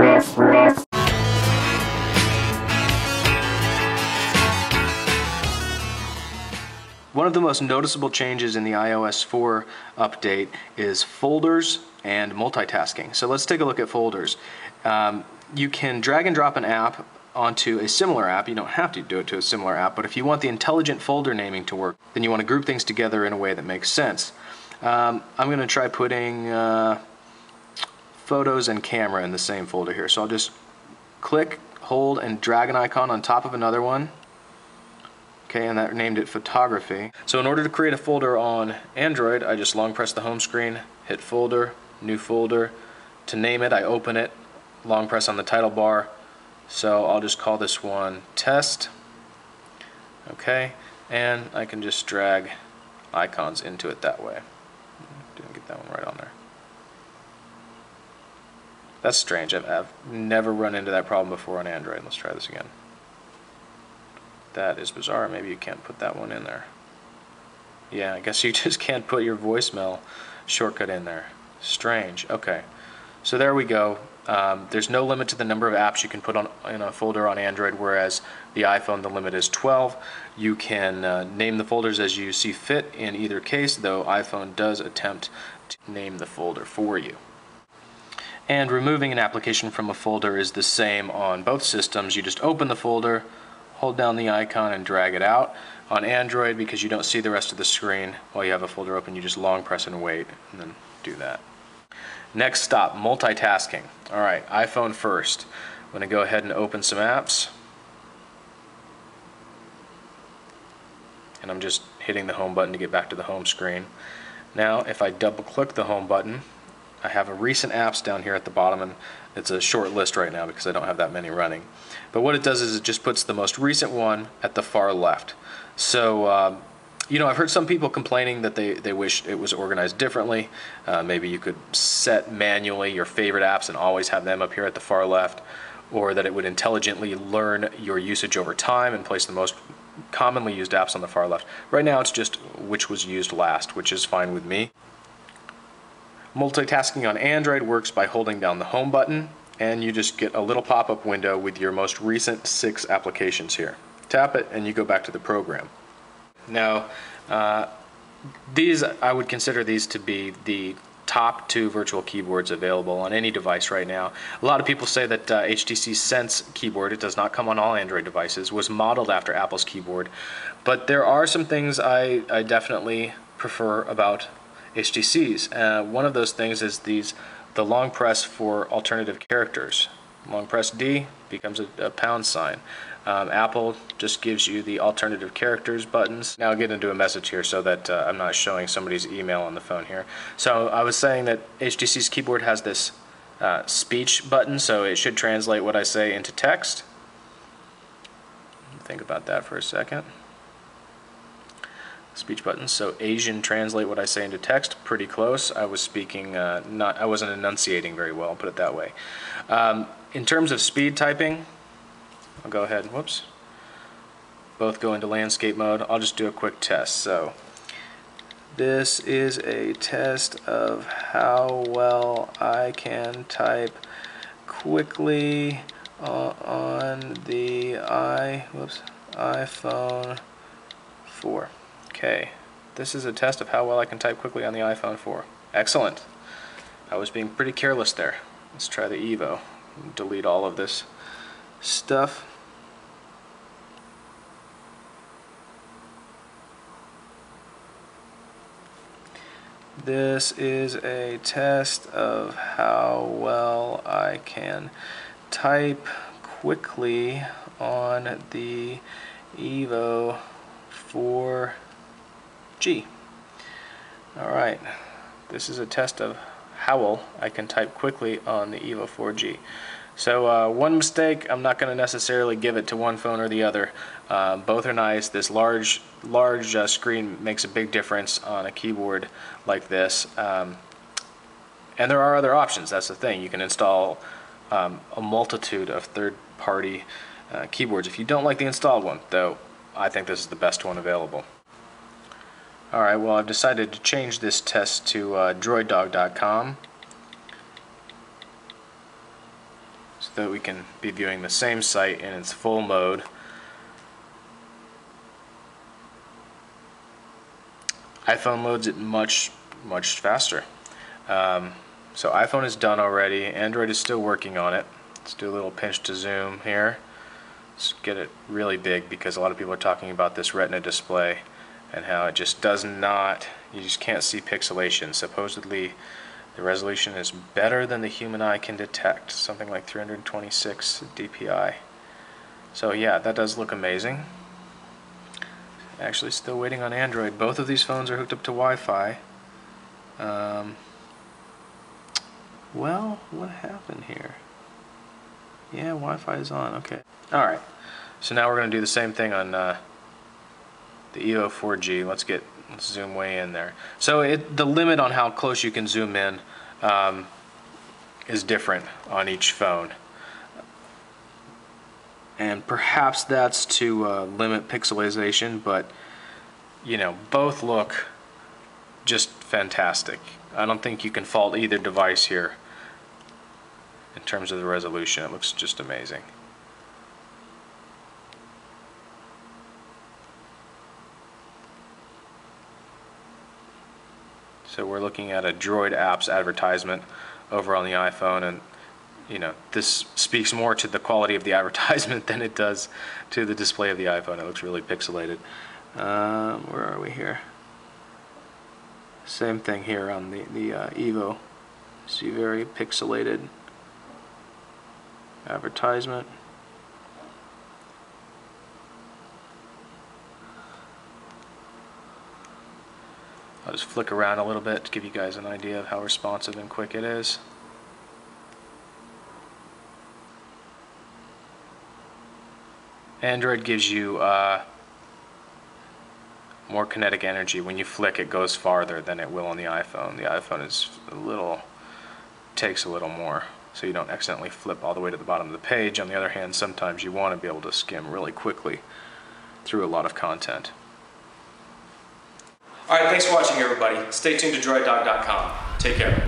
One of the most noticeable changes in the iOS 4 update is folders and multitasking. So let's take a look at folders. You can drag and drop an app onto a similar app. You don't have to do it to a similar app, but if you want the intelligent folder naming to work, then you want to group things together in a way that makes sense. I'm going to try putting photos and camera in the same folder here. So I'll just click, hold, and drag an icon on top of another one. Okay, and that named it photography. So in order to create a folder on Android, I just long press the home screen, hit folder, new folder. To name it, I open it, long press on the title bar. So I'll just call this one test. Okay, and I can just drag icons into it that way. Didn't get that one right on there. That's strange. I've never run into that problem before on Android. Let's try this again. That is bizarre. Maybe you can't put that one in there. Yeah, I guess you just can't put your voicemail shortcut in there. Strange. Okay, so there we go. There's no limit to the number of apps you can put in a folder on Android, whereas the iPhone, the limit is 12. You can name the folders as you see fit in either case, though iPhone does attempt to name the folder for you. And removing an application from a folder is the same on both systems. You just open the folder, hold down the icon, and drag it out. On Android, because you don't see the rest of the screen while you have a folder open, you just long press and wait, and then do that. Next stop, multitasking. Alright, iPhone first. I'm going to go ahead and open some apps. And I'm just hitting the home button to get back to the home screen. Now, if I double click the home button, I have a recent apps down here at the bottom, and it's a short list right now because I don't have that many running. But what it does is it just puts the most recent one at the far left. So, you know, I've heard some people complaining that they wish it was organized differently. Maybe you could set manually your favorite apps and always have them up here at the far left, or that it would intelligently learn your usage over time and place the most commonly used apps on the far left. Right now it's just which was used last, which is fine with me. Multitasking on Android works by holding down the home button, and you just get a little pop-up window with your most recent 6 applications here. Tap it and you go back to the program. Now, I would consider these to be the top 2 virtual keyboards available on any device right now. A lot of people say that HTC's Sense keyboard, it does not come on all Android devices, was modeled after Apple's keyboard, but there are some things I definitely prefer about HTC's. One of those things is the long press for alternative characters. Long press D becomes a pound sign. Apple just gives you the alternative characters buttons. Now I'll get into a message here so that I'm not showing somebody's email on the phone here. So I was saying that HTC's keyboard has this speech button, so it should translate what I say into text. Think about that for a second. Speech button, so Asian translate what I say into text, pretty close. I was speaking, I wasn't enunciating very well, put it that way. In terms of speed typing, I'll go ahead, whoops, both go into landscape mode. I'll just do a quick test. So this is a test of how well I can type quickly on the iPhone 4. Okay, this is a test of how well I can type quickly on the iPhone 4. Excellent. I was being pretty careless there. Let's try the Evo. Delete all of this stuff. This is a test of how well I can type quickly on the Evo 4G. Alright, this is a test of how well I can type quickly on the Evo 4G. So one mistake, I'm not going to necessarily give it to one phone or the other. Both are nice. This large screen makes a big difference on a keyboard like this. And there are other options, that's the thing. You can install a multitude of third-party keyboards. If you don't like the installed one, though, I think this is the best one available. Alright, well, I've decided to change this test to droiddog.com. so that we can be viewing the same site in its full mode. iPhone loads it much faster. So iPhone is done already. Android is still working on it. Let's do a little pinch to zoom here. Let's get it really big because a lot of people are talking about this Retina display and how it just does not, you just can't see pixelation. Supposedly the resolution is better than the human eye can detect, something like 326 dpi. So yeah, that does look amazing. Actually still waiting on Android. Both of these phones are hooked up to Wi-Fi. Well, what happened here? Yeah, Wi-Fi is on. Okay. Alright. So now we're going to do the same thing on the Evo 4G. Let's zoom way in there. So the limit on how close you can zoom in is different on each phone. And perhaps that's to limit pixelization, but you know, both look just fantastic. I don't think you can fault either device here in terms of the resolution. It looks just amazing. So we're looking at a Droid Apps advertisement over on the iPhone, and you know, this speaks more to the quality of the advertisement than it does to the display of the iPhone. It looks really pixelated. Where are we here? Same thing here on the Evo. See, very pixelated advertisement. I'll just flick around a little bit to give you guys an idea of how responsive and quick it is. Android gives you more kinetic energy. When you flick, it goes farther than it will on the iPhone. The iPhone is takes a little more, so you don't accidentally flip all the way to the bottom of the page. On the other hand, sometimes you want to be able to skim really quickly through a lot of content. Alright, thanks for watching everybody. Stay tuned to droiddog.com. Take care.